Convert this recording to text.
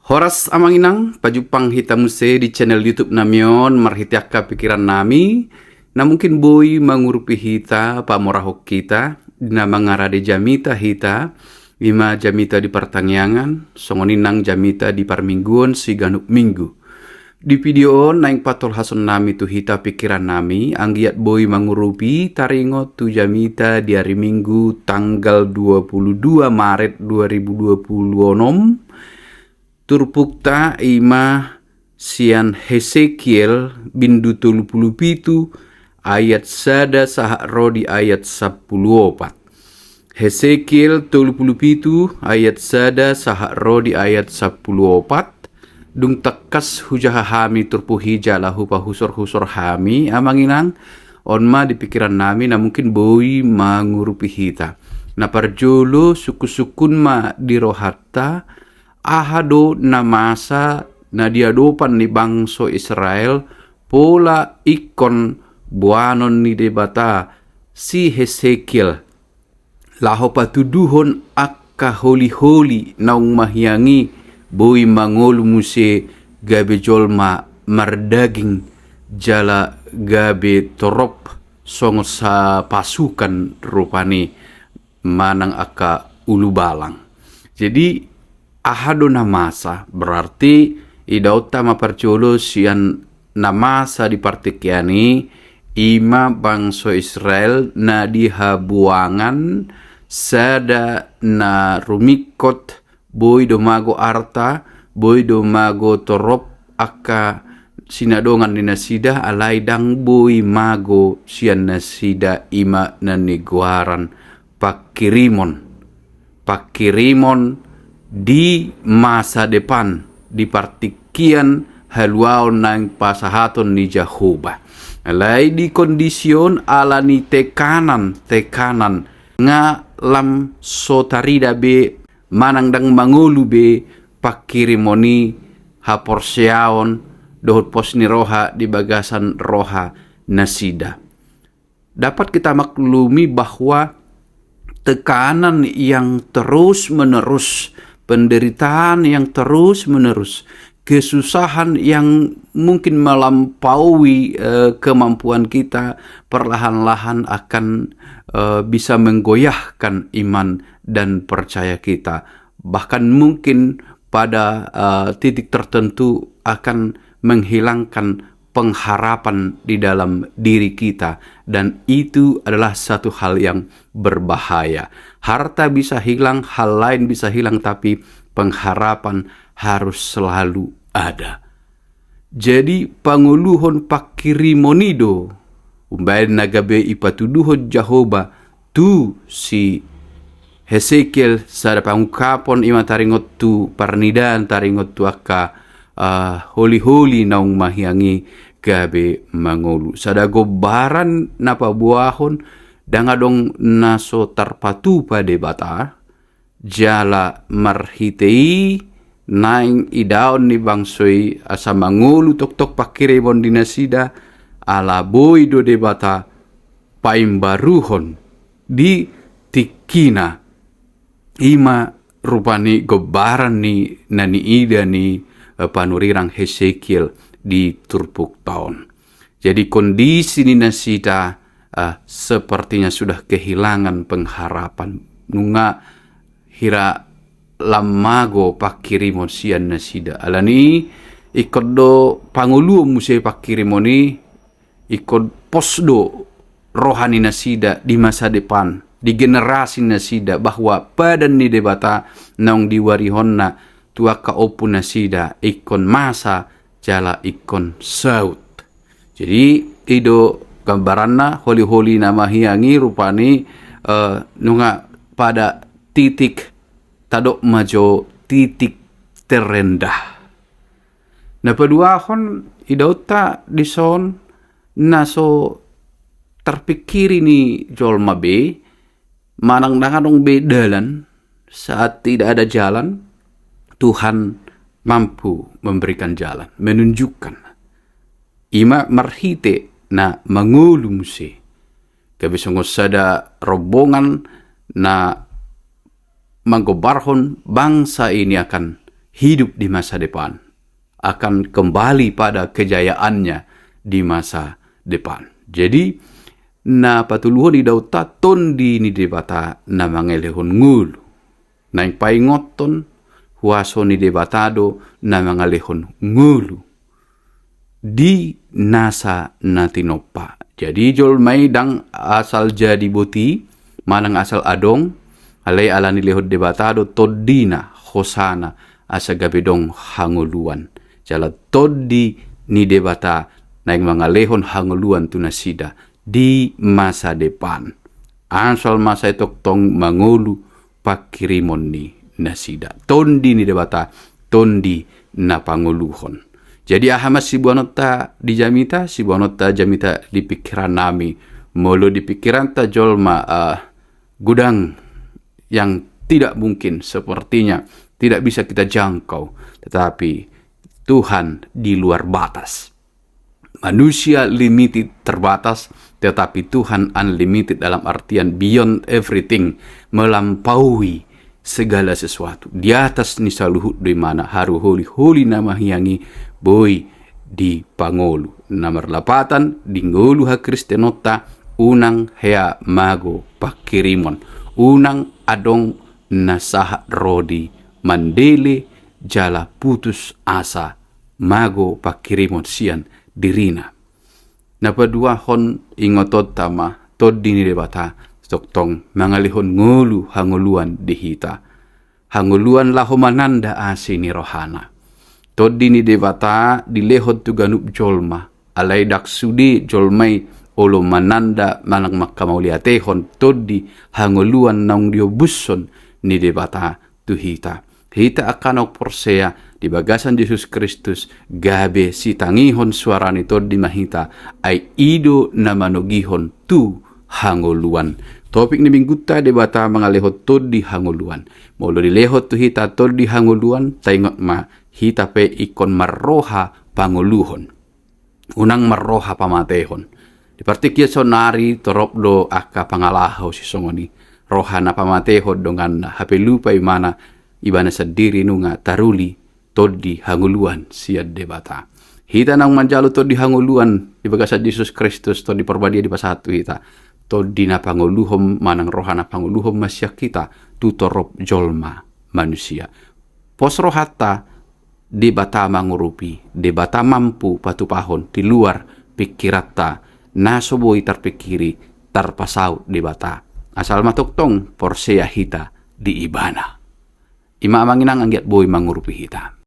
Horas amanginang, pajupang hitamuse di channel YouTube namion marhitiaka pikiran nami, na mungkin boy mangurupi hita, pamorahok kita, na mangarade jamita hita, ima jamita di pertangyangan, songoninang jamita di parmingguan si ganuk minggu. Di video naing patol hason nami tu hita pikiran nami, anggiat boy mangurupi taringo tu jamita di hari Minggu tanggal 22 Maret 2026, turpukta ima sian Hesekiel bindu 37 ayat sada sahak rodi ayat 14. Hesekiel 37 ayat sada sahak rodi ayat 14. Dung tekas hujah hami turpu hija lahu pahusor-husor hami amanginang onma di pikiran nami na mungkin boi mangurupi hita. Na parjolo suku-sukun ma di rohatta ahado na masa na diadopan ni bangso Israel pola ikon buanon ni debata si Hesekiel laho patuduhon akka holi-holi naung mahyangi boi mangolu muse gabe jolma mardaging jala gabe torop songo sa pasukan rupani manang akka ulu balang. Jadi ahado namasa berarti idauta maparcolo sian namasa di partikiani ima bangso Israel na dihabuangan sada na rumikot boy domago arta boy domago torop aka sinadongan ni nasida alay dang boy mago sian nasida ima na negwaran pakirimon di masa depan di partikian haluaon nang pasahaton ni Jehovah. Alay di kondisyon ala ni tekanan nga lam sotarida be manang dang mangulu be pakirimoni haporseaon dohot pos ni roha di bagasan roha nasida. Dapat kita maklumi bahwa tekanan yang terus-menerus, penderitaan yang terus-menerus, kesusahan yang mungkin melampaui kemampuan kita, perlahan-lahan akan bisa menggoyahkan iman dan percaya kita. Bahkan mungkin pada titik tertentu akan menghilangkan pengharapan di dalam diri kita, dan itu adalah satu hal yang berbahaya. Harta bisa hilang, hal lain bisa hilang, tapi pengharapan harus selalu ada. Jadi panguluhon pakirimonido umbayan nagabe ipatuduhon Jehovah tu si Hesekiel sada pangukapon ima taringot tu parnidan taringot tu akka holi-holi naung mahyangi gabe mangolu sada gobaran napabuahon dangadong naso tarpatu pade bata jala marhitei naing idaon ni bangsoi asa mangolu tok-tok pakirimon dinasida ala boy do debata paimbaruhon di tikina ima rupani gobaran ni nani ida ni panurirang Hesekiel di turpuk tahun. Jadi kondisi ni nasida sepertinya sudah kehilangan pengharapan. Nunga hira lamago pakirimon sian nasida. Alani ikut do pangulu muse pakirimoni ikut posdo rohani nasida di masa depan, di generasi nasida bahwa padan ni debata naung diwarihonna tuaka opu nasida ikon masa jala ikon saut. Jadi ido gambaranna holi-holi nama hiangi rupani nunga pada titik tadok majo titik terendah. Na paduahon idauta dison naso terpikiri ni jolma be manang dangadong be dalan saat tidak ada jalan. Tuhan mampu memberikan jalan, menunjukkan. Ima marhite na mangulu muse. Kabisongos sada rombongan na manggobarhon bangsa ini akan hidup di masa depan, akan kembali pada kejayaannya di masa depan. Jadi, na patuluhon di dauta tondi ni debata na mangelehon ngulu. Na yung paingoton, huaso ni debatado na mangalehon ngulu. Di nasa na tinopa. Jadi jol may dang asal jadi boti, manang asal adong, alay ala ni lehod debatado, todina, hosana, asa gabidong hanguluan. Jala todi ni debata na yung mga lehon hanguluan tunasida di masa depan. Ansal masa itoktong mangulu pakirimon ni nasida. Tondi ni debata, tondi na panguluhon. Jadi ahamas si buanota di jamita, si buanota jamita di pikiran nami. Molo di pikiran ta jolma gudang yang tidak mungkin sepertinya tidak bisa kita jangkau. Tetapi Tuhan di luar batas. Manusia limited terbatas, tetapi Tuhan unlimited dalam artian beyond everything, melampaui segala sesuatu. Di atas ni saluhut di mana haru holi nama hiangi boy di pangolu. Nomor 8 di ngolu ha Kristenota unang hea mago pakirimon. Unang adong nasahat rodi mandele jala putus asa mago pakirimon sian dirina. Napadua hon ingotot tama tod dini debata stoktong mangalihon ngulu hanguluan dihita. Hanguluan laho mananda asini rohana. Tod dini debata dilehod tu ganup jolma. Alay daksudi jolmay olo mananda manang makamauliatehon tod di hanguluan naung diobuson ni debata tu hita. Hita akan porsea di bagasan Yesus Kristus gabe si tangihon suara ni tod di mahita ay ido na manugihon tu hanguluan. Topik ni mingguta debata mangalehot tod di hanguluan. Molo dilehot tu hita tod di hanguluan taingot ma hita pe ikon marroha panguluhon. Unang marroha pamatehon. Di partikya sonari torop do aka pangalahaw si songoni. Roha na pamatehon dengan hape lupa imana ibana sa diri nunga taruli todi hanguluan siya debata. Hita nang manjalo todi hanguluan di bagasa Yesus Kristus todi perbadia di pasatu hita. Todi na panguluhom manang roha na panguluhom masya kita tutorop jolma manusia. Pos rohata debata mangurupi, debata mampu patupahon di luar pikirata nasoboy terpikiri terpasau debata. Asal matuktong porsea hita di ibana. Ima manginang anggiat boy mangurupi hita.